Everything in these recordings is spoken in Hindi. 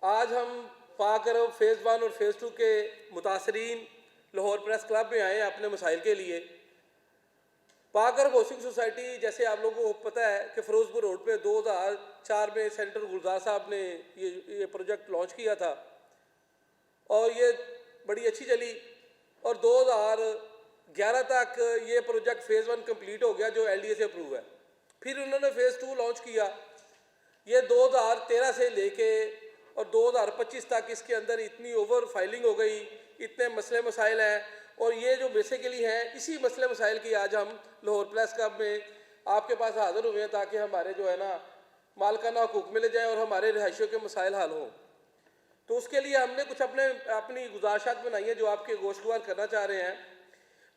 आज हम पाक अरब फ़ेज़ 1 और फ़ेज़ 2 के मुतासरीन लाहौर प्रेस क्लब में आए हैं अपने मसाइल के लिए। पाक अरब हाउसिंग सोसाइटी, जैसे आप लोगों को पता है कि फ़िरोज़पुर रोड पे 2004 में सेनेटर गुलजार साहब ने ये प्रोजेक्ट लॉन्च किया था और ये बड़ी अच्छी चली और 2011 तक ये प्रोजेक्ट फ़ेज़ 1 कंप्लीट हो गया जो LDA से अप्रूव है। फिर उन्होंने फ़ेज़ 2 लॉन्च किया। ये 2013 से लेके और 2025 तक इसके अंदर इतनी ओवर फाइलिंग हो गई, इतने मसले मसाइल हैं और ये जो बेसिकली हैं इसी मसले मसाइल की आज हम लाहौर प्रेस क्लब में आपके पास हाज़िर हुए हैं ताकि हमारे जो है ना मालकाना हकूक़ मिल जाए और हमारे रिहायशियों के मसाइल हल हों। तो उसके लिए हमने कुछ अपनी गुजारिशात बनाई हैं जो आपके गोशगुजार करना चाह रहे हैं।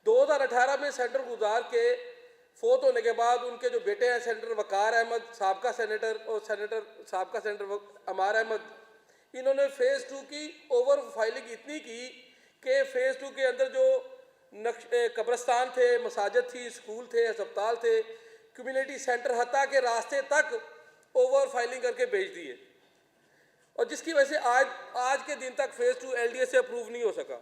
2018 में सेनेटर गुलजार के फोत होने के बाद उनके जो बेटे हैं सेनेटर वकार अहमद साबका सेनेटर और साबका सेनेटर अमार अहमद, इन्होंने फ़ेज़ 2 की ओवर फाइलिंग इतनी की कि फ़ेज़ 2 के अंदर जो कब्रस्तान थे, मसाजिद थी, स्कूल थे, अस्पताल थे, कम्युनिटी सेंटर हत्ता के रास्ते तक ओवर फाइलिंग करके भेज दिए और जिसकी वजह से आज के दिन तक फ़ेज़ 2 LDA से अप्रूव नहीं हो सका।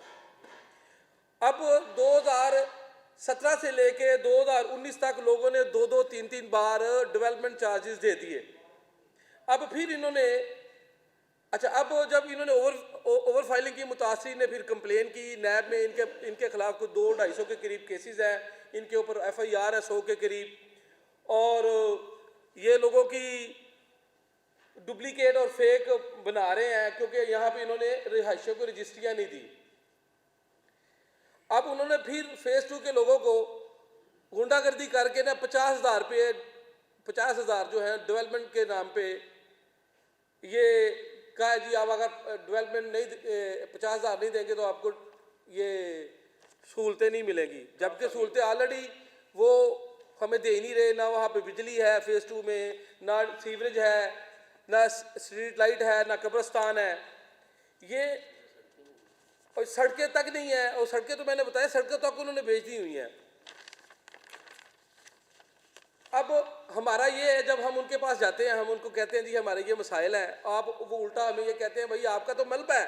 अब 2017 से लेके 2019 तक लोगों ने 2-3 बार डेवलपमेंट चार्जेस दे दिए। अब फिर इन्होंने अब जब इन्होंने ओवर फाइलिंग की, मुतासरीन ने फिर कंप्लेन की नैब में। इनके खिलाफ कुछ 200-250 के करीब केसेस हैं, इनके ऊपर FIR है 100 के करीब और ये लोगों की डुप्लीकेट और फेक बना रहे हैं क्योंकि यहाँ पे इन्होंने रिहायशियों को रजिस्ट्रियाँ नहीं दी। अब उन्होंने फिर फ़ेज़ 2 के लोगों को गुंडागर्दी करके ना 50,000 रुपये 50,000 जो है डेवलपमेंट के नाम पे ये कहा जी आप अगर डेवलपमेंट नहीं 50,000 नहीं देंगे तो आपको ये सहूलतें नहीं मिलेंगी, जबकि सहूलतें ऑलरेडी वो हमें दे ही नहीं रहे। ना वहाँ पे बिजली है फ़ेज़ 2 में, ना सीवरेज है, ना स्ट्रीट लाइट है, ना कब्रस्तान है, ये और सड़कें तक नहीं है। और सड़कें तो मैंने बताया सड़कें तक उन्होंने बेच दी हुई हैं। अब हमारा ये है, जब हम उनके पास जाते हैं हम उनको कहते हैं जी हमारे ये मसाइल हैं, आप वो उल्टा हमें ये कहते हैं भाई आपका तो मलबा है,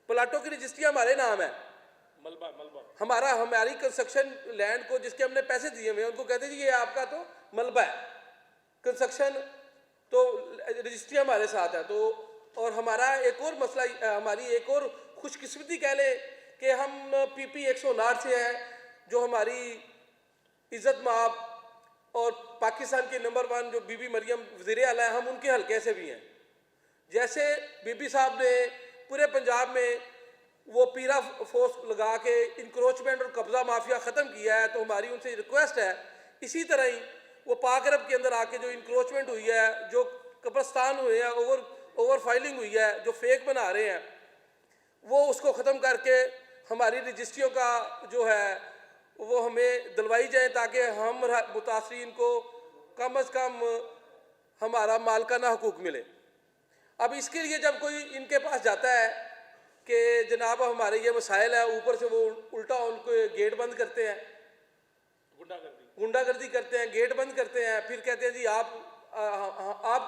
प्लाटों की रजिस्ट्री हमारे नाम है, हमारी कंस्ट्रक्शन लैंड को जिसके हमने पैसे दिए हुए हैं उनको कहते हैं जी ये आपका तो मलबा है, कंस्ट्रक्शन तो रजिस्ट्री हमारे साथ है। तो और हमारा एक और मसला, हमारी एक और खुशकिस्मती कह लें कि हम PP 159 से हैं जो हमारी इज़्ज़त माब और पाकिस्तान के नंबर 1 जो बीबी मरियम वज़ीर आला है, हम उनके हल्के से भी हैं। जैसे बीबी साहब ने पूरे पंजाब में वो पीरा फोर्स लगा के इंक्रोचमेंट और कब्ज़ा माफिया ख़त्म किया है, तो हमारी उनसे रिक्वेस्ट है इसी तरह ही वो पाक अरब के अंदर आके जो इंक्रोचमेंट हुई है, जो कब्रस्तान हुए हैं, ओवर फाइलिंग हुई है, जो फेक बना रहे हैं, वो उसको ख़त्म करके हमारी रजिस्ट्रियों का जो है वो हमें दिलवाई जाए ताकि हम मुतासरीन को कम अज़ कम हमारा मालकाना हकूक़ मिले। अब इसके लिए जब कोई इनके पास जाता है कि जनाब हमारे ये मसाइल है, ऊपर से वो उल्टा उनको गेट बंद करते हैं, गुंडागर्दी करते हैं, गेट बंद करते हैं, फिर कहते हैं जी आप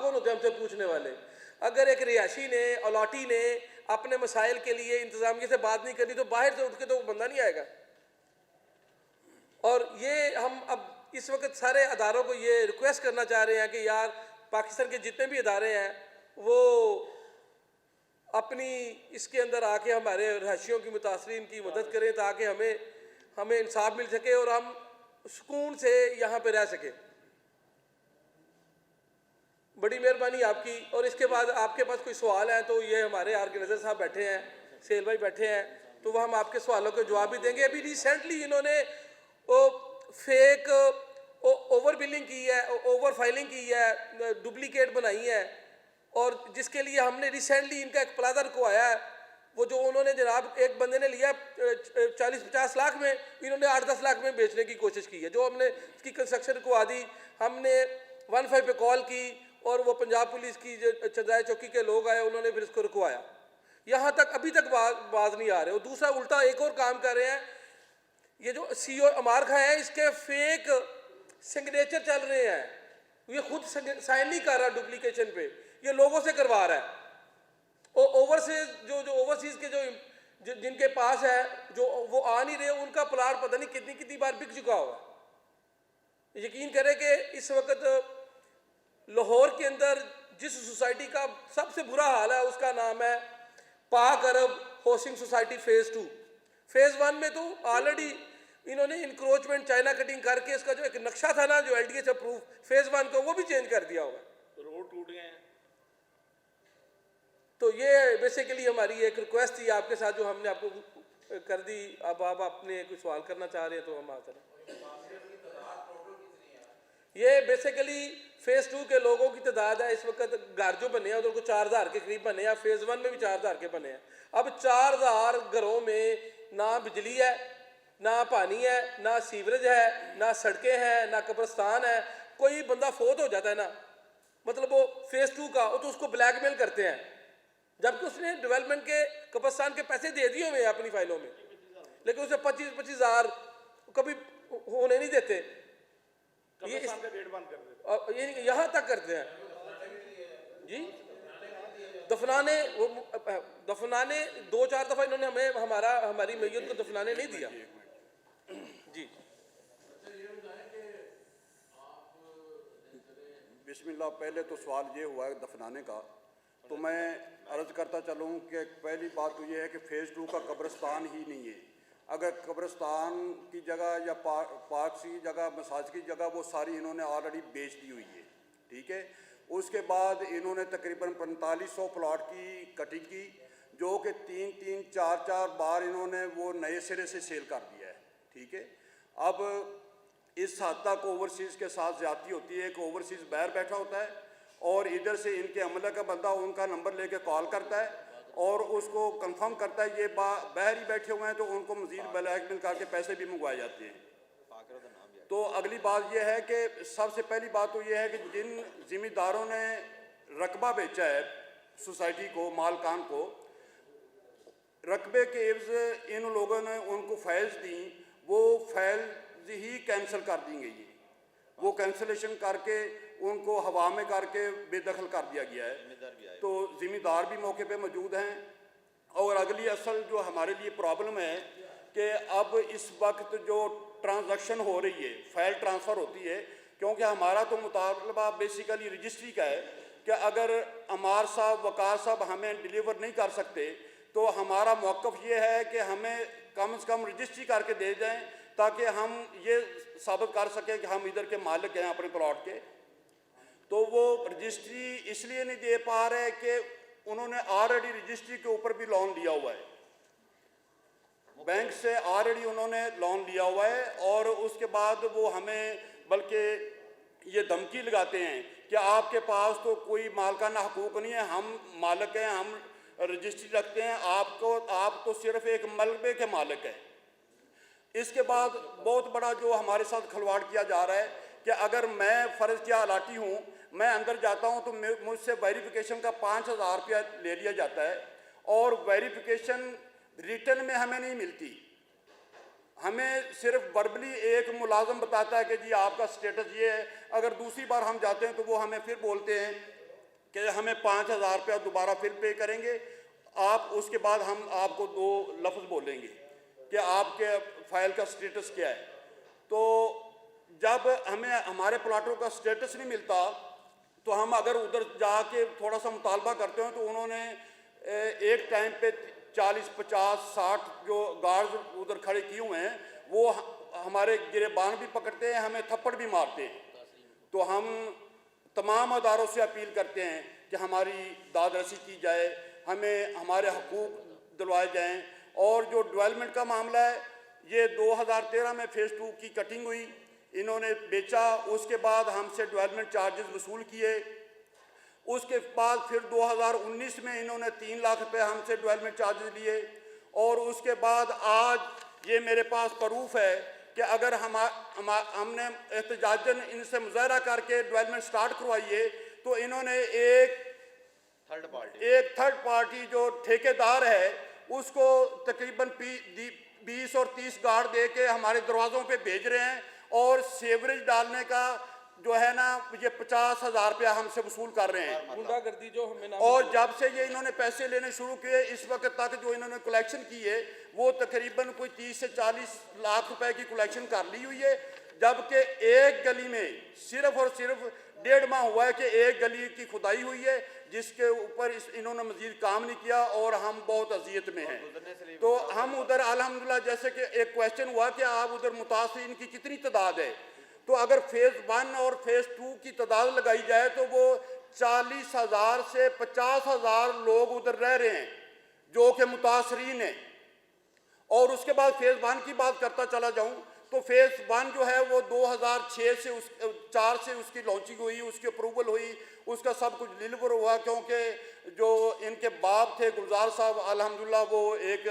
कौन होते हैं हमसे पूछने वाले। अगर एक रिहायशी ने, अलॉटी ने अपने मसाइल के लिए इंतज़ामिया से बात नहीं करनी तो बाहर से उठ के तो बंदा नहीं आएगा। और ये हम अब इस वक्त सारे अदारों को ये रिक्वेस्ट करना चाह रहे हैं कि यार पाकिस्तान के जितने भी अदारे हैं वो अपनी इसके अंदर आके हमारे रहायशियों की, मुतासरीन की मदद करें ताकि हमें इंसाफ मिल सके और हम सुकून से यहाँ पे रह सके। बड़ी मेहरबानी आपकी। और इसके बाद आपके पास कोई सवाल है तो ये हमारे ऑर्गेनाइजर साहब बैठे हैं, सेल भाई बैठे हैं, तो वह हम आपके सवालों के जवाब भी देंगे। अभी रिसेंटली इन्होंने वो फेक ओवर बिलिंग की है, ओवर फाइलिंग की है, डुप्लीकेट बनाई है और जिसके लिए हमने रिसेंटली इनका एक प्लाजा रुकवाया है। वो जो उन्होंने जनाब एक बंदे ने लिया 40-50 लाख में, इन्होंने 8-10 लाख में बेचने की कोशिश की है। जो हमने इसकी कंस्ट्रक्शन रुकवा दी, हमने 15 पे कॉल की और वो पंजाब पुलिस की जो चंदाए चौकी के लोग आए उन्होंने फिर इसको रुकवाया। यहाँ तक अभी तक बाज नहीं आ रहे। और दूसरा उल्टा एक और काम कर रहे हैं, ये जो CEO अमार खां है इसके फेक सिग्नेचर चल रहे हैं, ये खुद साइन नहीं कर रहा डुप्लीकेशन पे, ये लोगों से करवा रहा है ओवरसीज जो ओवरसीज के जो जिनके पास है, जो वो आ नहीं रहे, उनका प्लाट पता नहीं कितनी कितनी बार बिक चुका होगा। यकीन करें कि इस वक्त लाहौर के अंदर जिस सोसाइटी का सबसे बुरा हाल है उसका नाम है पाक अरब हाउसिंग सोसाइटी फेज़ 2। फेज़ 1 में तो ऑलरेडी इन्होंने इंक्रोचमेंट चाइना कटिंग करके इसका जो एक नक्शा था ना, जो LDH अप्रूव फेज़ 1 का, वो भी चेंज कर दिया होगा, रोड टूट गए हैं। तो ये बेसिकली हमारी एक रिक्वेस्ट थी आपके साथ जो हमने आपको कर दी। अब आप अपने कोई सवाल करना चाह रहे हैं तो हम आ करें। ये बेसिकली फेज़ 2 के लोगों की तादाद है इस वक्त, घर जो बने हैं उनको 4000 के करीब बने हैं। फेज़ 1 में भी 4000 के बने हैं। अब 4000 घरों में ना बिजली है, ना पानी है, ना सीवरेज है, ना सड़कें हैं, ना कब्रिस्तान है। कोई बंदा फोत हो जाता है ना, मतलब वो फेज़ 2 का, तो उसको ब्लैकमेल करते हैं, जबकि उसने डेवलपमेंट के कब्रिस्तान के पैसे दे दिए हुए हैं अपनी फाइलों में, लेकिन उसे 25-25 हज़ार कभी होने नहीं देते। ये गेट बंद कर देते, ये यहाँ तक करते हैं जी। दफनाने 2-4 दफ़ा इन्होंने हमें हमारी मैयत को दफनाने नहीं दिया जी। बिस्मिल्लाह, पहले तो सवाल ये हुआ है दफनाने का, तो मैं अर्ज़ करता चलूँ कि पहली बात तो ये है कि फेज़ 2 का कब्रिस्तान ही नहीं है। अगर कब्रिस्तान की जगह या पार्क की जगह, मसाज की जगह, वो सारी इन्होंने ऑलरेडी बेच दी हुई है, ठीक है। उसके बाद इन्होंने तकरीबन 4500 प्लॉट की कटिंग की, जो कि 3-3, 4-4 बार इन्होंने वो नए सिरे से सेल कर दिया है, ठीक है। अब इस हद तक ओवरसीज़ के साथ ज़्यादती होती है कि ओवरसीज़ बाहर बैठा होता है और इधर से इनके अमला का बंदा उनका नंबर लेके कॉल करता है और उसको कंफर्म करता है ये बाहर ही बैठे हुए हैं, तो उनको मज़ीद ब्लैकमेल करके पैसे भी मंगवाए जाते हैं। तो अगली बात यह है कि सबसे पहली बात तो यह है कि जिन ज़िम्मेदारों ने रकबा बेचा है सोसाइटी को, मालकान को, रकबे के एवज़ इन लोगों ने उनको फाइल्स दी, वो फाइल्स ही कैंसिल कर दी गई है। वो कैंसिलेशन करके उनको हवा में करके बेदखल कर दिया गया है। तो ज़िम्मेदार भी मौके पे मौजूद हैं। और अगली असल जो हमारे लिए प्रॉब्लम है कि अब इस वक्त जो ट्रांजैक्शन हो रही है, फाइल ट्रांसफ़र होती है, क्योंकि हमारा तो मुतालबा बेसिकली रजिस्ट्री का है कि अगर अमार साहब, वकार साहब हमें डिलीवर नहीं कर सकते तो हमारा मौक़िफ़ ये है कि हमें कम से कम रजिस्ट्री करके दे जाएँ, ताकि हम ये साबित कर सकें कि हम इधर के मालिक हैं अपने प्लॉट के। तो वो रजिस्ट्री इसलिए नहीं दे पा रहे कि उन्होंने ऑलरेडी रजिस्ट्री के ऊपर भी लोन लिया हुआ है, बैंक से ऑलरेडी उन्होंने लोन लिया हुआ है। और उसके बाद वो हमें बल्कि ये धमकी लगाते हैं कि आपके पास तो कोई मालकाना हकूक़ नहीं है, हम मालिक हैं, हम रजिस्ट्री रखते हैं, आप तो सिर्फ एक मलबे के मालिक हैं। इसके बाद बहुत बड़ा जो हमारे साथ खिलवाड़ किया जा रहा है कि अगर मैं फ़र्ज़ किया अलाटी हूँ, मैं अंदर जाता हूँ तो मुझसे वेरिफिकेशन का 5000 रुपया ले लिया जाता है और वेरिफिकेशन रिटर्न में हमें नहीं मिलती। हमें सिर्फ वर्बली एक मुलाजम बताता है कि जी आपका स्टेटस ये है। अगर दूसरी बार हम जाते हैं तो वो हमें फिर बोलते हैं कि हमें 5000 रुपया दोबारा फिर पे करेंगे आप, उसके बाद हम आपको 2 लफ्ज़ बोलेंगे कि आपके फ़ाइल का स्टेटस क्या है। तो जब हमें हमारे प्लाटों का स्टेटस नहीं मिलता तो हम अगर उधर जाके थोड़ा सा मुतालबा करते हैं तो उन्होंने एक टाइम पे 40, 50, 60 जो गार्ड्स उधर खड़े किए हुए हैं वो हमारे गिरेबान भी पकड़ते हैं, हमें थप्पड़ भी मारते हैं। तो हम तमाम अदारों से अपील करते हैं कि हमारी दाद रसी की जाए, हमें हमारे हकूक़ दिलवाए जाएँ। और जो डेवलपमेंट का मामला है, ये 2013 में फेज़ 2 की कटिंग हुई, इन्होंने बेचा, उसके बाद हमसे डेवलपमेंट चार्जेस वसूल किए। उसके बाद फिर 2019 में इन्होंने 3 लाख रुपए हमसे डेवलपमेंट चार्जेस लिए। और उसके बाद आज ये मेरे पास प्रूफ है कि अगर हमने एहतजाजन इनसे मुज़ाहरा करके डेवलपमेंट स्टार्ट करवाई है तो इन्होंने एक थर्ड पार्टी जो ठेकेदार है उसको तकरीबन 20 और 30 गार्ड दे के हमारे दरवाज़ों पे भेज रहे हैं और सीवरेज डालने का जो है ना ये 50,000 रुपया हमसे वसूल कर रहे हैं। गुंडागर्दी जो हमें नाम और जब से ये इन्होंने पैसे लेने शुरू किए इस वक्त तक जो इन्होंने कलेक्शन की है वो तकरीबन कोई 30 से 40 लाख रुपए की कलेक्शन कर ली हुई है, जबकि एक गली में सिर्फ और सिर्फ 1.5 माह हुआ है कि एक गली की खुदाई हुई है, जिसके ऊपर इन्होंने मजीद काम नहीं किया और हम बहुत अजियत में हैं। तो हम उधर अल्हम्दुलिल्लाह, जैसे कि एक क्वेश्चन हुआ कि आप उधर मुतासिरीन की कितनी तादाद है, तो अगर फेज़ 1 और फेज़ 2 की तादाद लगाई जाए तो वो 40,000 से 50,000 लोग उधर रह रहे हैं जो कि मुतासरीन हैं। और उसके बाद फेज़ 1 की बात करता चला जाऊं तो फेज़ 1 जो है वो 2006 से 4 से उसकी लॉन्चिंग हुई, उसकी अप्रूवल हुई, उसका सब कुछ डिलीवर हुआ, क्योंकि जो इनके बाप थे गुलजार साहब अल्हम्दुलिल्लाह वो एक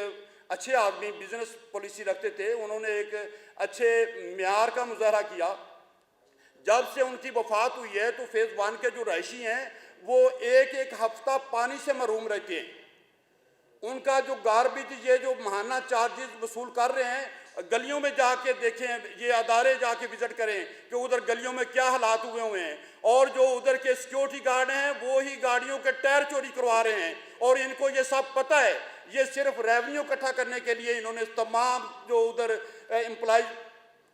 अच्छे आदमी, बिजनेस पॉलिसी रखते थे, उन्होंने एक अच्छे म्यार का मुजाहरा किया। जब से उनकी वफात हुई है तो फेज़ 1 के जो रहायशी हैं वो एक हफ्ता पानी से महरूम रहते हैं। उनका जो गार्बेज ये जो महाना चार्जेस वसूल कर रहे हैं, गलियों में जाके देखें, ये अदारे जाके विजिट करें कि उधर गलियों में क्या हालात हुए हैं, और जो उधर के सिक्योरिटी गार्ड हैं वो ही गाड़ियों के टायर चोरी करवा रहे हैं, और इनको ये सब पता है। ये सिर्फ रेवेन्यू इकट्ठा करने के लिए इन्होंने तमाम जो उधर एम्प्लॉय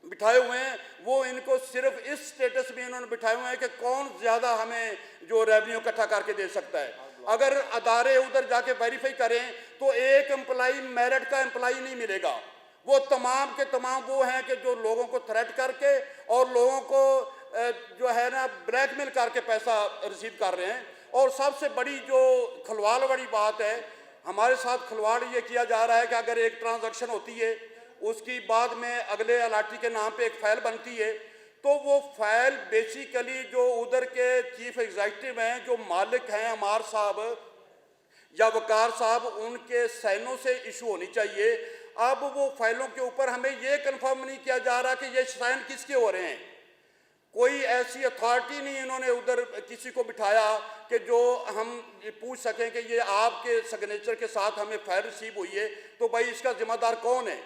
बिठाए हुए हैं वो इनको सिर्फ इस स्टेटस में इन्होंने बिठाए हुए हैं कि कौन ज़्यादा हमें जो रेवेन्यू इकट्ठा करके दे सकता है। अगर अदारे उधर जाके वेरीफाई करें तो एक एम्प्लॉय मेरिट का एम्प्लॉय नहीं मिलेगा, वो तमाम के तमाम वो हैं कि जो लोगों को थ्रेट करके और लोगों को जो है ना ब्लैकमेल करके पैसा रिसीव कर रहे हैं। और सबसे बड़ी जो खलवाड़ वाली बात है, हमारे साथ खलवाड़ ये किया जा रहा है कि अगर एक ट्रांजैक्शन होती है उसकी बाद में अगले अलाटी के नाम पे एक फ़ाइल बनती है, तो वो फाइल बेसिकली जो उधर के चीफ एग्जीक्यूटिव हैं, जो मालिक हैं अमार साहब या वकार साहब, उनके साइनों से इशू होनी चाहिए। अब वो फाइलों के ऊपर हमें ये कंफर्म नहीं किया जा रहा कि ये साइन किसके हो रहे हैं। कोई ऐसी अथॉरिटी नहीं इन्होंने उधर किसी को बिठाया कि जो हम ये पूछ सकें कि ये आपके सिग्नेचर के साथ हमें फाइल रिसीव हुई है, तो भाई इसका जिम्मेदार कौन है।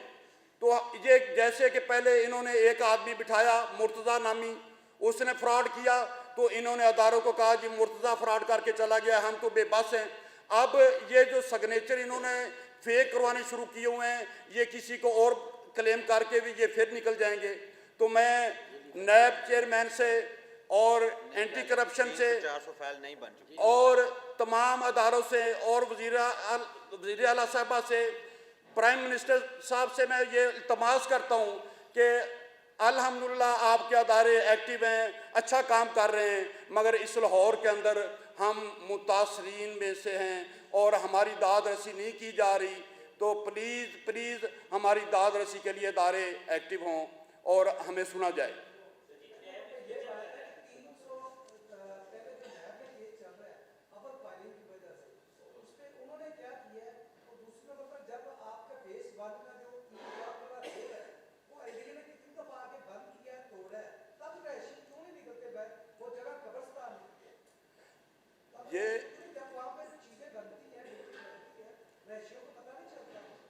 तो ये जैसे कि पहले इन्होंने एक आदमी बिठाया मुर्तज़ा नामी, उसने फ्रॉड किया, तो इन्होंने अदारों को कहा जी मुर्तज़ा फ्रॉड करके चला गया, हम तो बेबस हैं। अब ये जो सिग्नेचर इन्होंने फेक करवाने शुरू किए हुए हैं, ये किसी को और क्लेम करके भी ये फिर निकल जाएंगे। तो मैं नैब चेयरमैन से और एंटी करप्शन से 400 फाइल नहीं बन चुकी और तमाम अदारों से और वज़ीर आला साहबा से, प्राइम मिनिस्टर साहब से मैं ये इल्तमास करता हूँ कि अल्हम्दुलिल्लाह आपके अदारे एक्टिव हैं, अच्छा काम कर रहे हैं, मगर इस लाहौर के अंदर हम मुतासरीन में से हैं और हमारी दाद रसी नहीं की जा रही। तो प्लीज़ हमारी दाद रसी के लिए अदारे एक्टिव हों और हमें सुना जाए।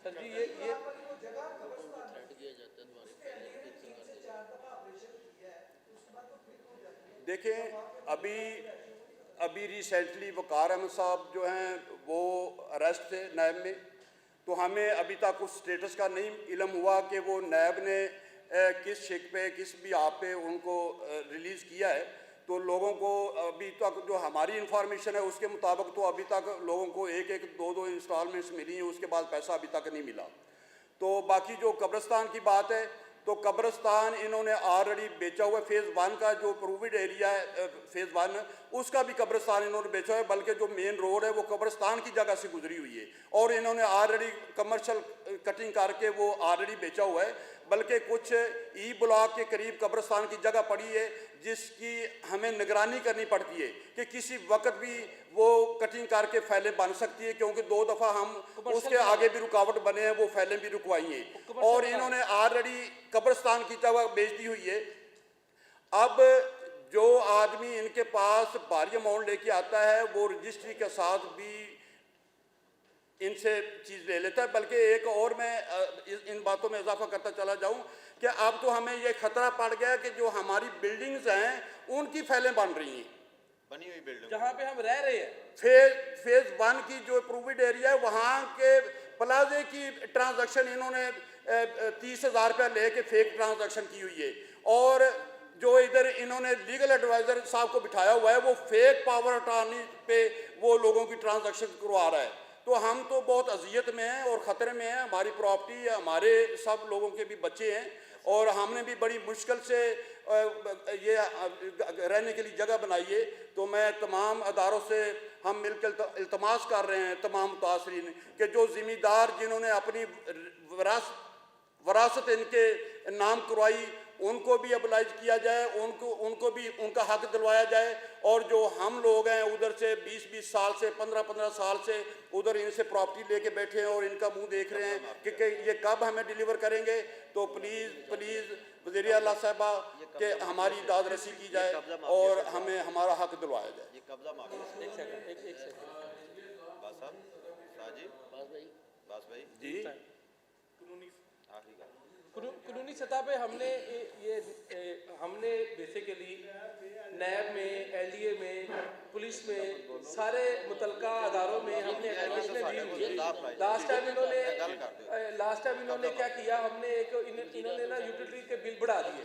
सर जी ये देखें, अभी रिसेंटली वकार अहमद साहब जो हैं वो अरेस्ट थे नैब में, तो हमें अभी तक उस स्टेटस का नहीं इल्म हुआ कि वो नैब ने किस शिक पे किस भी आप पे उनको रिलीज़ किया है। तो लोगों को अभी तक जो हमारी इंफॉर्मेशन है उसके मुताबिक तो अभी तक लोगों को एक दो इंस्टॉलमेंट्स मिली हैं, उसके बाद पैसा अभी तक नहीं मिला। तो बाकी जो कब्रिस्तान की बात है, तो कब्रिस्तान इन्होंने ऑलरेडी बेचा हुआ है। फेज़ 1 का जो अप्रूव्ड एरिया है फेज़ 1 उसका भी कब्रिस्तान इन्होंने बेचा हुआ है, बल्कि जो मेन रोड है वो कब्रिस्तान की जगह से गुजरी हुई है और इन्होंने ऑलरेडी कमर्शियल कटिंग करके वो ऑलरेडी बेचा हुआ है। बल्कि कुछ ई ब्लॉक के करीब कब्रिस्तान की जगह पड़ी है जिसकी हमें निगरानी करनी पड़ती है कि किसी वक्त भी वो कटिंग करके फैलें बन सकती है, क्योंकि 2 दफ़ा हम उसके आगे भी रुकावट बने हैं, वो फैलें भी रुकवाई हैं और इन्होंने ऑलरेडी कब्रिस्तान की जगह बेच दी हुई है। अब जो आदमी इनके पास भारी अमाउंट लेके आता है वो रजिस्ट्री के साथ भी इनसे चीज़ ले लेता है। बल्कि एक और मैं इन बातों में इजाफा करता चला जाऊं कि अब तो हमें ये खतरा पड़ गया कि जो हमारी बिल्डिंग्स हैं उनकी फैलें बन रही हैं, बनी हुई बिल्डिंग जहाँ पे हम रह रहे हैं। फेज 1 की जो अप्रूव्ड एरिया है वहाँ के प्लाजे की ट्रांजैक्शन इन्होंने 30,000 रुपया लेके फेक ट्रांजैक्शन की हुई है, और जो इधर इन्होंने लीगल एडवाइज़र साहब को बिठाया हुआ है वो फेक पावर अटॉर्नी पे वो लोगों की ट्रांजैक्शन करवा रहा है। तो हम तो बहुत अजियत में हैं और ख़तरे में हैं, हमारी प्रॉपर्टी है, हमारे सब लोगों के भी बच्चे हैं, और हमने भी बड़ी मुश्किल से ये रहने के लिए जगह बनाई है। तो मैं तमाम अदारों से हम मिलकर इल्तमास कर रहे हैं तमाम मुतासरीन कि जो ज़िम्मेदार जिन्होंने अपनी वरासत इनके नाम करवाई उनको भी अबलाइज किया जाए, उनको भी उनका हक दिलवाया जाए। और जो हम लोग हैं उधर से 20-20 साल से 15-15 साल से उधर इनसे प्रॉपर्टी लेके बैठे हैं और इनका मुंह देख रहे हैं कि ये कब हमें डिलीवर करेंगे। तो प्लीज़ वज़ीर आला साहिबा कि हमारी दाद रसी की जाए और हमें हमारा हक दिलवाया जाए। ये कब्जा माफिया एक सेकंड, एक सेकंड। बास साहब, साजिद, बास भाई जी, आखिरी बात। कानूनी सतह पे हमने हमने बेसिकली नैब में, एलडीए में, पुलिस में, सारे मुतलका अदारों में हमने एप्लीकेशनें दी हुई हैं। लास्ट टाइम इन्होंने क्या किया, हमने इन्होंने ना यूटिलिटी के बिल बढ़ा दिए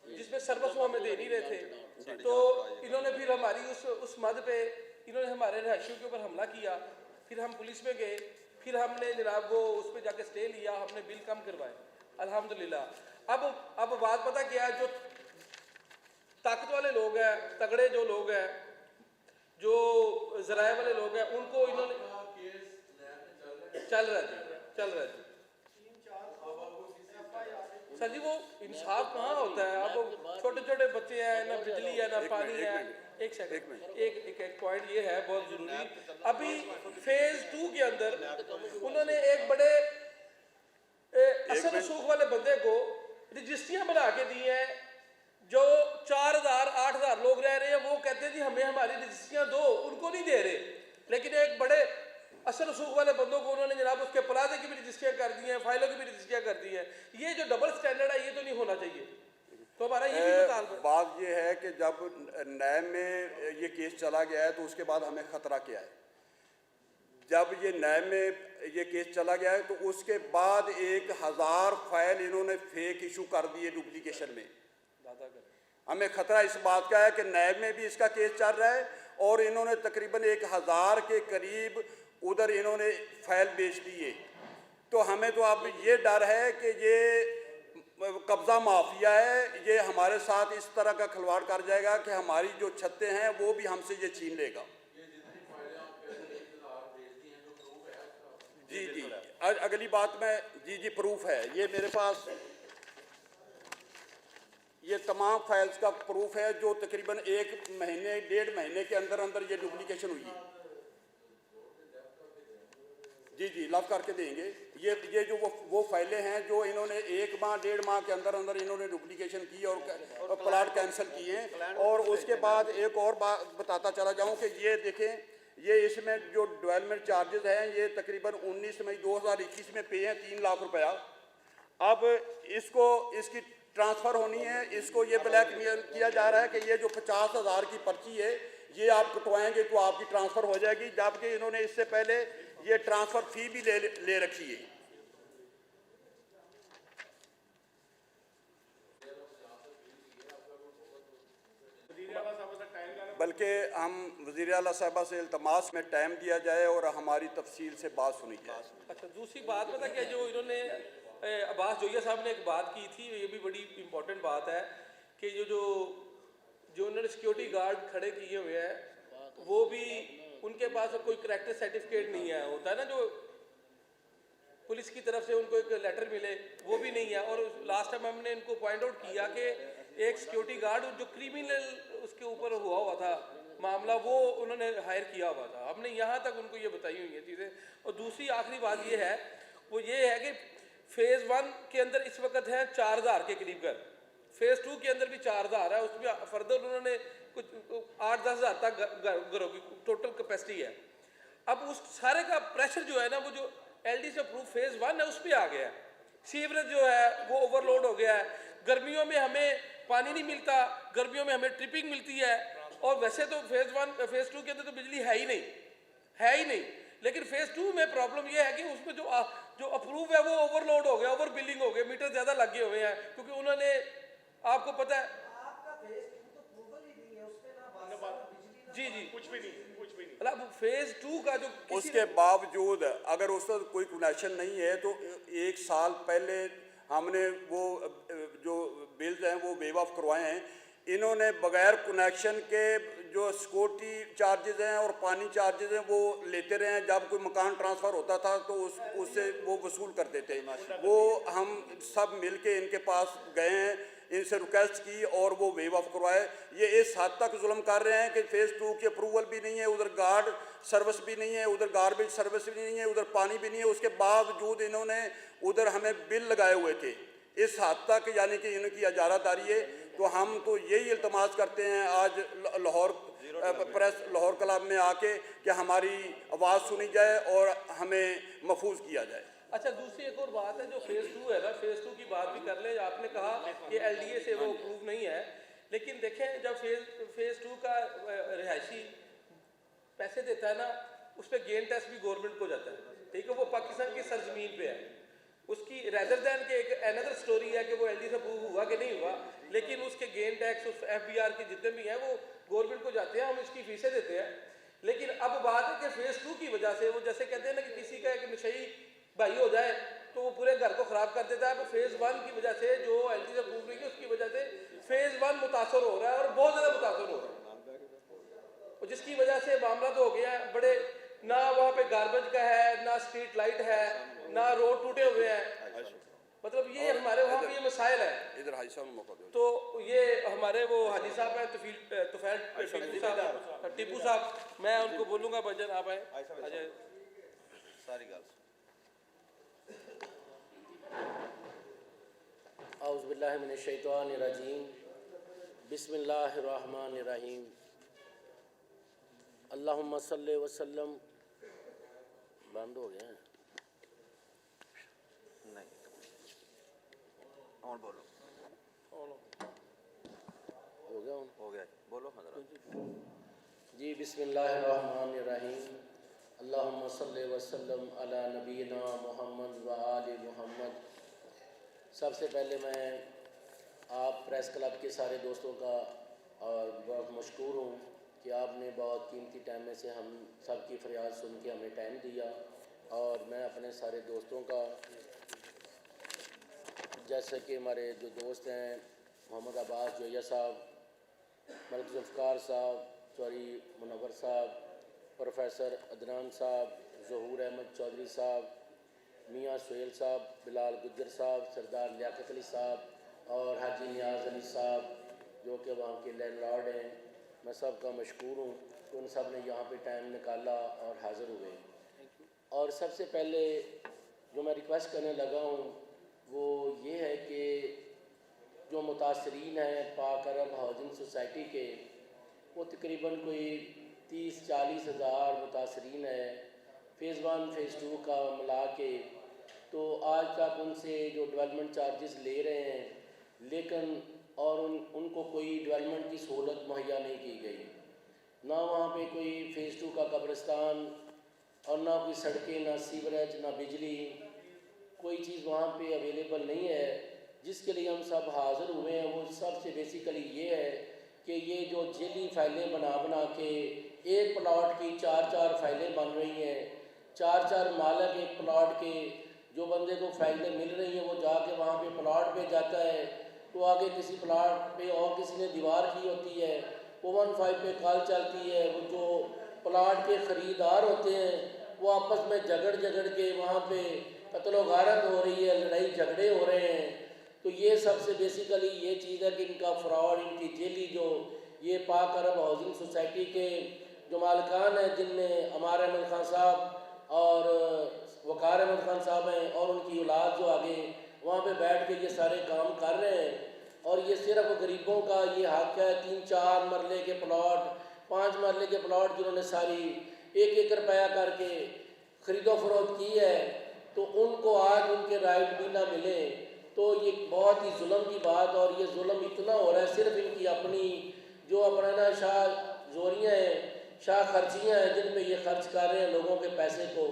जिसमें सर्विस वो हमें दे नहीं रहे थे। तो इन्होंने फिर हमारी उस मद पे इन्होंने हमारे रहायशियों के ऊपर हमला किया। फिर हम पुलिस में गए, फिर हमने जनाब वो उस पर जाके स्टे लिया, हमने बिल कम करवाए अल्हम्दुलिल्लाह। अब बात पता क्या है, जो ताकत वाले लोग हैं, तगड़े जो लोग हैं, जो ज़राए वाले लोग हैं, उनको इन्होंने चल रहा जी सर जी। वो इंसाफ कहाँ होता है? अब छोटे छोटे बच्चे हैं, ना बिजली है ना पानी है। एक सेकंड, एक पॉइंट ये है बहुत ज़रूरी। अभी फेज 2 के अंदर उन्होंने एक बड़े असर रसूख वाले बंदे को रजिस्ट्रियां बना के दी हैं। जो 4,000-8,000 लोग रह रहे हैं, वो कहते हैं जी हमें हमारी रजिस्ट्रियां दो, उनको नहीं दे रहे। लेकिन एक बड़े असर रसूख वाले बंदों को उन्होंने जनाब उसके प्लाजे की भी रजिस्ट्रियां कर दी हैं, फाइलों की भी रजिस्ट्रियां कर दी हैं। ये जो डबल स्टैंडर्ड है ये तो नहीं होना चाहिए। तो हमारा ये भी मुतालबा बात ये है कि जब नैब में ये केस चला गया है तो उसके बाद हमें ख़तरा क्या है। जब ये नैब में ये केस चला गया है तो उसके बाद 1,000 फाइल इन्होंने फेक इशू कर दिए डुप्लीकेशन में। हमें ख़तरा इस बात का है कि नैब में भी इसका केस चल रहा है और इन्होंने तकरीबन 1,000 के करीब उधर इन्होंने फाइल बेच दिए। तो हमें तो अब ये डर है कि ये कब्ज़ा माफिया है, ये हमारे साथ इस तरह का खिलवाड़ कर जाएगा कि हमारी जो छतें हैं वो भी हमसे ये छीन लेगा। जी, अगली बात में जी प्रूफ है, ये मेरे पास ये तमाम फाइल्स का प्रूफ है जो तकरीबन 1 महीने 1.5 महीने के अंदर अंदर ये डुप्लीकेशन हुई है। जी लव करके देंगे। ये जो वो फाइलें हैं जो इन्होंने 1 माह 1.5 माह के अंदर अंदर इन्होंने डुप्लीकेशन की और प्लाट कैंसिल किए हैं। और उसके बाद एक और बात बताता चला जाऊं कि ये देखें, ये इसमें जो डेवलपमेंट चार्जेस हैं ये तकरीबन 19 मई 2021 में पे हैं 3 लाख रुपया। अब इसकी ट्रांसफ़र होनी है, इसको ये ब्लैकमेल किया जा रहा है कि ये जो 50,000 की पर्ची है ये आप कटवाएंगे तो आपकी ट्रांसफ़र हो जाएगी, जबकि इन्होंने इससे पहले ये ट्रांसफ़र फ़ी भी ले रखी है। बल्कि हम वज़ीर आला साहबा से इल्तमास में टाइम दिया जाए और हमारी तफसील से बात सुनी जाए। अच्छा, दूसरी बात पता क्या, जो इन्होंने अब्बास जोइया साहब ने एक बात की थी, ये भी बड़ी इम्पोर्टेंट बात है कि जो उन्होंने सिक्योरिटी गार्ड खड़े किए हुए हैं वो भी उनके पास कोई करैक्टर सर्टिफिकेट नहीं है। होता है ना जो पुलिस की तरफ से उनको एक लेटर मिले, वो भी नहीं है। और लास्ट टाइम हमने इनको पॉइंट आउट किया कि एक सिक्योरिटी गार्ड जो क्रिमिनल उसके ऊपर हुआ था मामला, वो उन्होंने हायर किया हुआ था। हमने यहाँ तक उनको ये बताई हुई हैं चीज़ें। और दूसरी आखिरी बात ये है, वो ये है कि फेज़ 1 के अंदर इस वक्त है 4,000 के करीब घर, फेज़ 2 के अंदर भी 4,000 है, उसमें फर्दर उन्होंने कुछ 8-10 हज़ार तक घरों की टोटल कैपेसिटी है। अब उस सारे का प्रेशर जो है ना, वो जो LD से अप्रूव फेज़ 1 है उस पर आ गया है। सीवरेज जो है वो ओवरलोड हो गया है, गर्मियों में हमें पानी नहीं मिलता, गर्मियों में हमें ट्रिपिंग मिलती है। और वैसे तो फेज़ 1 फेज़ 2 के अंदर तो बिजली है ही नहीं, लेकिन फेज़ 2 में प्रॉब्लम ये है कि उसमें जो अप्रूव है वो ओवरलोड हो गया, ओवर बिलिंग हो गया, मीटर ज़्यादा लगे हुए हैं, क्योंकि उन्होंने, आपको पता है। जी कुछ भी नहीं। मतलब फेज़ 2 का जो उसके बावजूद अगर उसका कोई कनेक्शन नहीं है तो 1 साल पहले हमने वो जो बिल्स हैं वो वेव ऑफ करवाए हैं। इन्होंने बगैर कनेक्शन के जो सिक्योरिटी चार्जेस हैं और पानी चार्जेस हैं वो लेते रहे हैं। जब कोई मकान ट्रांसफ़र होता था तो उससे वो वसूल करते थे। वो हम सब मिल के इनके पास गए हैं, इनसे रिक्वेस्ट की और वो वेव ऑफ करवाए। ये इस हद तक जुल्म कर रहे हैं कि फेज़ 2 की अप्रूवल भी नहीं है, उधर गार्ड सर्विस भी नहीं है, उधर गार्बेज सर्विस भी नहीं है, उधर पानी भी नहीं है। उसके बावजूद इन्होंने उधर हमें बिल लगाए हुए थे इस हद तक, यानी कि इनकी इजारादारी है। तो हम तो यही इल्तमास करते हैं आज लाहौर प्रेस लाहौर क्लब में आके कि हमारी आवाज़ सुनी जाए और हमें महफूज किया जाए। अच्छा, दूसरी एक और बात है, जो फेज़ 2 है ना, फेज़ 2 की बात भी कर ले। आपने कहा कि LDA से वो अप्रूव नहीं है, लेकिन देखें जब फेज़ 2 का रिहायशी पैसे देता है ना, उस पर गेन टैक्स भी गवर्नमेंट को जाता है, ठीक है। वो पाकिस्तान की सरजमीन पे है। उसकी रेदर दैन के एक अनदर स्टोरी है कि वो LD से अप्रूव हुआ कि नहीं हुआ, लेकिन उसके गेन टैक्स उस FBR के जितने भी हैं वो गवर्नमेंट को जाते हैं, हम इसकी फीसें देते हैं। लेकिन अब बात है कि फेज़ 2 की वजह से, वो जैसे कहते हैं ना कि किसी का एक नशई भाई हो जाए तो वो पूरे घर को ख़राब कर देता है। अब फेज़ 1 की वजह से जो LD से अप्रूव नहीं है उसकी वजह से फेज़ 1 मुतासर हो रहा है, और बहुत ज़्यादा मुतासर हो रहा है, और जिसकी वजह से मामला तो हो गया है बड़े, ना वहाँ पे गार्बेज का है, ना स्ट्रीट लाइट है, ना रोड टूटे हुए हैं। मतलब ये हमारे वहाँ पे ये मसाइल है। इधर हाजी साहब मौका दो। तो ये हमारे वो हाजी साहब हैं, तुफैल टीपू साहब, मैं उनको बोलूँगा भजन आप आए अजय सारी गल औज़ुबिल्लाहिमिनश्शैतानिर्रजीम बिस्मिल्लाहिर्रहमानिर्रहीम अल्लाहुम्मा सल्ली वसल्लम। बंद हो गया है? नहीं और बोलो हो गया हूँ? हो गया बोलो हजरत जी बिस्मिल्लाहिर्रहमानिर्रहीम अल्लाहुम्मा सल्ली वसल्लम अला नबीना मोहम्मद व आलि मोहम्मद। सबसे पहले मैं आप प्रेस क्लब के सारे दोस्तों का और बहुत मशकूर हूँ कि आपने बहुत कीमती टाइम में से हम सब की फरियाद सुन के हमें टाइम दिया। और मैं अपने सारे दोस्तों का, जैसे कि हमारे जो दोस्त हैं मोहम्मद अब्बास जोया साहब, मलिक जुल्फ़कार साहब, चौधरी मुनव्वर साहब, प्रोफेसर अदनान साहब, ज़हूर अहमद चौधरी साहब, मियाँ सुहेल साहब, बिलाल गुज्जर साहब, सरदार लियाकत अली साहब और हाजी नियाज़ अली साहब जो कि वहाँ के लैंडलॉर्ड हैं, मैं सब का मशकूर हूँ कि उन सब ने यहाँ पे टाइम निकाला और हाज़िर हुए। और सबसे पहले जो मैं रिक्वेस्ट करने लगा हूँ वो ये है कि जो मुतासरीन हैं पाक अरब हाउसिंग सोसाइटी के, वो तकरीबन कोई 30-40 हज़ार मुतासरीन हैं फेज़ 1 फेज़ 2 का मिला के। तो आज तक उनसे जो डेवलपमेंट चार्जेस ले रहे हैं, लेकिन और उनको कोई डेवलपमेंट की सहूलत मुहैया नहीं की गई। ना वहाँ पे कोई फेज़ 2 का कब्रिस्तान और ना कोई सड़कें, ना सीवरेज, ना बिजली, कोई चीज़ वहाँ पे अवेलेबल नहीं है। जिसके लिए हम सब हाज़िर हुए हैं वो सबसे बेसिकली ये है कि ये जो जेली फाइलें बना के एक प्लॉट की 4-4 फाइलें बन रही हैं, 4-4 मालक एक प्लॉट के, जो बंदे को फाइलें मिल रही हैं वो जाके वहाँ पे प्लॉट पे जाता है, तो आगे किसी प्लॉट पे और किसी ने दीवार की होती है, 15 पे कॉल चलती है, वो जो प्लॉट के ख़रीदार होते हैं वो आपस में झगड़ के वहाँ पे कत्ल गारत हो रही है, लड़ाई झगड़े हो रहे हैं। तो ये सबसे बेसिकली ये चीज़ है कि इनका फ्रॉड, इनकी जेली जो ये पाक अरब हाउसिंग सोसाइटी के जो मालिकान हैं, जिनमें अमार अहमद खान साहब और वकार अहमद खान साहब हैं और उनकी औलाद जो आगे वहाँ पे बैठ के ये सारे काम कर रहे हैं। और ये सिर्फ गरीबों का ये हक है, 3-4 मरले के प्लॉट, 5 मरले के प्लॉट जिन्होंने सारी 1 रुपया करके ख़रीदो फरोख्त की है, तो उनको आज उनके राइट भी ना मिले तो ये बहुत ही जुल्म की बात। और ये जुल्म इतना हो रहा है सिर्फ इनकी अपनी जो अपना ना शाह जोरियाँ हैं, शाह खर्चियाँ हैं, जिन पे ये खर्च कर रहे हैं लोगों के पैसे को।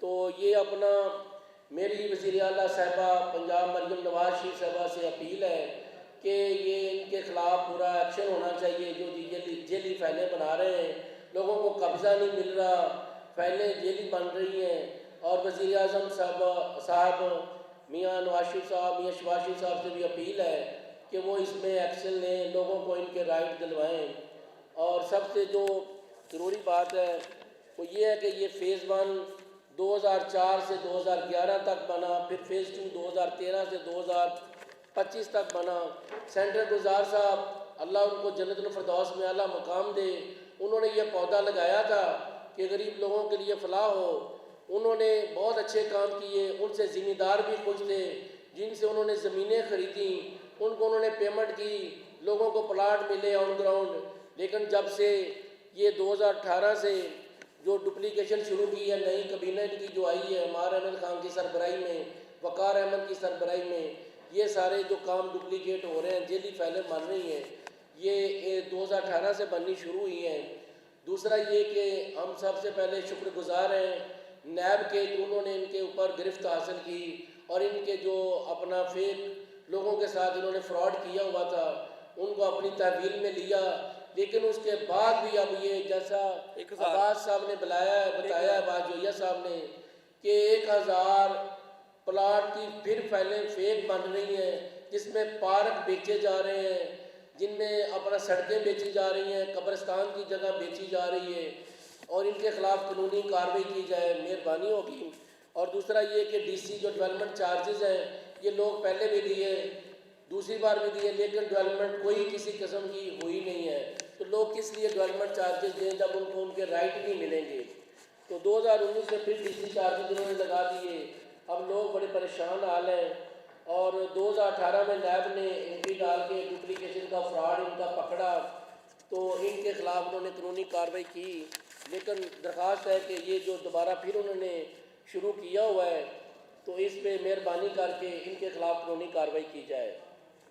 तो ये अपना मेरी वज़ीर आला साहिबा पंजाब मरियम नवाज शरीफ साहिबा से अपील है कि ये इनके ख़िलाफ़ पूरा एक्शन होना चाहिए। जो जेली फाइलें बना रहे हैं, लोगों को कब्ज़ा नहीं मिल रहा, फाइलें जेली बन रही हैं। और वज़ीर आज़म साहब मियाँ नवाज शरीफ साहब, मियाँ शहबाज शरीफ साहब से भी अपील है कि वो इसमें एक्शन लें, लोगों को इनके राइट दिलवाएं। और सबसे जो ज़रूरी बात है वो ये है कि ये फ़ेज़ 1 2004 से 2011 तक बना, फिर फ़ेज़ 2 2013 से 2025 तक बना। सेंट्रल गुज़ार साहब अल्लाह उनको जन्नतुल फ़िरदौस में आला मुकाम दे, उन्होंने ये पौधा लगाया था कि गरीब लोगों के लिए फ़लाह हो। उन्होंने बहुत अच्छे काम किए, उनसे ज़िम्मेदार भी खुश थे, जिनसे उन्होंने ज़मीनें ख़रीदी, उनको उन्होंने पेमेंट की, लोगों को प्लाट मिले ऑन ग्राउंड। लेकिन जब से ये 2018 से जो डुप्लीकेशन शुरू की है, नई कैबिनेट की जो आई है उमर अहमद खान की सरबराही में, वक़ार अहमद की सरबराही में, ये सारे जो काम डुप्लीकेट हो रहे हैं, जेली फाइलें बन रही हैं, ये 2018 से बननी शुरू हुई हैं। दूसरा ये कि हम सबसे पहले शुक्रगुजार हैं नैब के, उन्होंने इनके ऊपर गिरफ्त हासिल की और इनके जो अपना फेक लोगों के साथ इन्होंने फ्रॉड किया हुआ था उनको अपनी तहवील में लिया। लेकिन उसके बाद भी अब ये जैसा अब्बास साहब ने बताया है बाजोया साहब ने कि 1000 प्लाट की फिर फाइलें फेक बन रही हैं, जिसमें पार्क बेचे जा रहे हैं, जिनमें अपना सड़कें बेची जा रही हैं, कब्रिस्तान की जगह बेची जा रही है। और इनके ख़िलाफ़ कानूनी कार्रवाई की जाए, मेहरबानी होगी। और दूसरा ये कि डीसी जो डेवलपमेंट चार्जेस हैं ये लोग पहले भी दिए, दूसरी बार भी दिए, लेकिन डेवलपमेंट कोई किसी किस्म की हुई नहीं है। तो लोग किस लिए डेवलपमेंट चार्जेस दें जब उनको उनके राइट नहीं मिलेंगे। तो 2019 से फिर डीसी चार्जेस उन्होंने लगा दिए, अब लोग बड़े परेशान हाल हैं। और 2018 में नैब ने एंट्री डाल के डुप्लीकेशन का फ्रॉड इनका पकड़ा, तो इनके ख़िलाफ़ उन्होंने कानूनी कार्रवाई की। लेकिन दरख्वास्त है कि ये जो दोबारा फिर उन्होंने शुरू किया हुआ है तो इस पे मेहरबानी करके इनके ख़िलाफ़ कानूनी कार्रवाई की जाए।